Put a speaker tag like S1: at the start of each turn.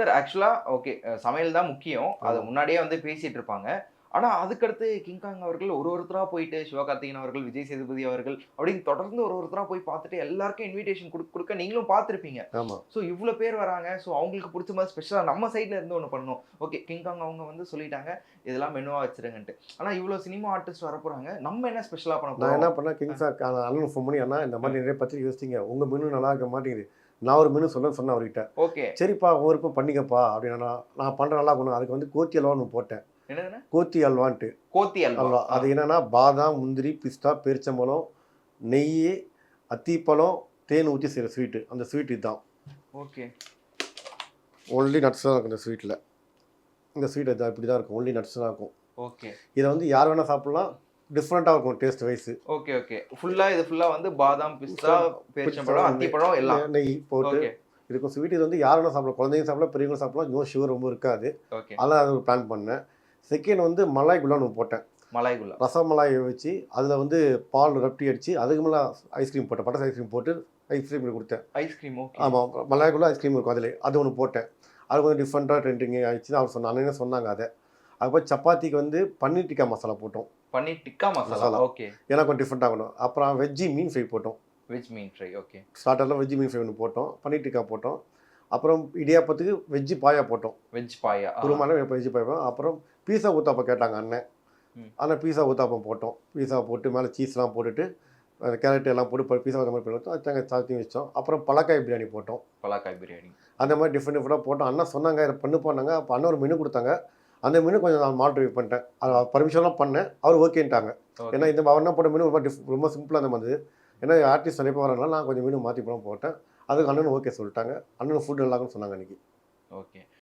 S1: Sir ஆக்சுவலா okay. சமையல் தான் முக்கியம். அத
S2: ஆமா.
S1: முன்னாடியே வந்து பேசிட்டு இருப்பாங்க. ஆனா அதுக்கடுத்து கிங்காங் அவர்கள் ஒருத்தரா போயிட்டு சிவகார்த்திகேயன் அவர்கள், விஜய் சேதுபதி அவர்கள் அப்படின்னு தொடர்ந்து ஒருத்தரா போய் பார்த்துட்டு எல்லாருக்கும் இன்விடேஷன் குடுக்க நீங்களும் பார்த்திருப்பீங்க.
S2: ஆமா.
S1: ஸோ இவ்ளோ பேர் வராங்க. ஸோ அவங்களுக்கு புடிச்ச மாரி ஸ்பெஷலா நம்ம சைட்ல இருந்து ஒண்ணு பண்ணணும். ஓகே கிங்காங் அவங்க வந்து சொல்லிட்டாங்க. இதெல்லாம் மெனுவா வச்சுருங்கன்ட்டு. ஆனா இவ்ளோ சினிமா ஆர்டிஸ்ட் வரப்போறாங்க. நம்ம என்ன ஸ்பெஷலா பண்ண
S2: நான்
S1: போறோம்?
S2: என்ன பண்ணேன், கிங்ஸாக்கு அண்ணனுக்கு ஃபோன் பண்ணி, "அண்ணா இந்த மாரி நிறைய பத்திரிக்கை யோசிச்சீங்க. உங்க மெனு நல்லா இருக்க மாட்டேங்குது. நான் ஒரு மெனு சொன்னேன் அவர்கிட்ட.
S1: ஓகே.
S2: சரிப்பா உன் விருப்பம் பண்ணிக்கப்பா" அப்படின்னா, நான் பண்றேன் நல்லா பண்ணுவேன். அதுக்கு வந்து கோத்தி அல்வான்னு ஒண்ணு போட்டேன்.
S1: என்னதுண்ணே?
S2: கோத்தி அல்வான்ட்டு.
S1: கோத்தி அல்வா.
S2: அல்வா. அது என்னன்னா, பாதாம், முந்திரி, பிஸ்தா, பேரிச்சம்பழம், நெய்யி, அத்திப்பழம், தேன் ஊத்தி செய்ற ஸ்வீட்டு. அந்த ஸ்வீட் இதுதான்.
S1: ஓகே.
S2: ஒன்லி நட்ஸ் தான் இருக்கும் இந்த ஸ்வீட்ல. இந்த ஸ்வீட் இதான் இப்படி தான் இருக்கும். ஒன்லி நட்ஸ் தான் இருக்கும்.
S1: ஓகே.
S2: இத வந்து யார் வேணா சாப்பிடலாம். டிஃபரெண்ட்டா இருக்கும் டேஸ்ட் வைஸ்.
S1: Okay, okay. இது ஃபுல்லா வந்து பாதாம், பிஸ்தா, பேரிச்சம்பழம், அத்திப்பழம் எல்லாம்.
S2: நெய் போட்டு
S1: ஓகே,
S2: இருக்கும். ஸ்வீட் இது வந்து யார் வேணா சாப்பிடலாம். குழந்தைங்க சாப்பிடலாம், பெரியவங்க சாப்பிடலாம். நோ சுகர் ரொம்ப இருக்காது.
S1: ஓகே.
S2: அதெல்லாம் அது ஒரு பிளான் பண்ணேன். செகண்ட் வந்து மலாய் குலான்னு ஒண்ணு போட்டேன்.
S1: மலாய் குல்லா.
S2: ரசமலாய் வச்சு, அதில வந்து பால் ரப்டி அடிச்சு, அதுக்கு மேல ஐஸ்கிரீம் போட்டேன். பட்டர் ஐஸ்கிரீம் போட்டு ஐஸ்கிரீம் குடுத்தேன்.
S1: Ice cream okay.
S2: ஆமா. மலாய் குலா ஐஸ்கிரீம் இருக்கும் அதிலே. அது ஒண்ணு போட்டேன். அது கொஞ்சம் டிஃபரெண்ட்டா ட்ரெண்டிங் ஆயிடுச்சுன்னு அவர் சொன்னாங்க. அண்ணனே சொன்னாங்க அத. அதுக்கப்புறம் சப்பாத்திக்கு வந்து பன்னீர் டிக்கா மசாலா போட்டோம்.
S1: பன்னீர் டிக்கா மசாலா. ஓகே.
S2: ஏன்னா கொஞ்சம் டிஃபரெண்ட் ஆகணும். அப்புறம் வெஜ்ஜி மீன் ஃப்ரை போட்டோம்.
S1: வெஜ் மீன் ஃப்ரை. ஓகே.
S2: ஸ்டார்டர்ல வெஜ்ஜி மீன் ஃப்ரை ஒண்ணு போட்டோம். பன்னீர் டிக்கா போட்டோம். அப்புறம் இடியாப்பத்துக்கு வெஜ்ஜி பாயா போட்டோம்.
S1: வெஜ் பாயா.
S2: குருமால வெஜ்ஜி பாயா. அப்புறம் பீஸா ஊத்தாப்பம் கேட்டாங்க அண்ணன். ஆனா பீஸா ஊத்தாப்பம் போட்டோம். பீஸா போட்டு மேல சீஸ்லாம் போட்டுட்டு, கேரட் எல்லாம் போட்டு பீஸா அந்த மாதிரி பண்ணி வச்சோம். சாத்தியும் வச்சோம். அப்புறம் பலக்காய் பிரியாணி போட்டோம்.
S1: பலாக்காய் பிரியாணி.
S2: அந்த மாதிரி டிஃபரெண்ட்டாக போட்டோம். அண்ணா சொன்னாங்க இதை போனாங்க. அப்போ அண்ணன் ஒரு மெனு கொடுத்தாங்க. அந்த மெனு கொஞ்சம் நான் மாடிஃபை பண்ணிட்டேன். அது பர்மிஷன்லாம் பண்ணேன். அவர் ஓகேன்ட்டாங்க. ஏன்னா இந்த அண்ணா போட்ட மெனு ரொம்ப சிம்பிளாக அந்த மாதிரி. ஏன்னா ஆர்டிஸ்ட் நிறைய பேர் வரனால நான் கொஞ்சம் மெனு மாற்றி போட்டேன். அதுக்கு அண்ணனும் ஓகே சொல்லிட்டாங்க. அண்ணனும் ஃபுட் நல்லாக்குன்னு சொன்னாங்க அன்றைக்கி.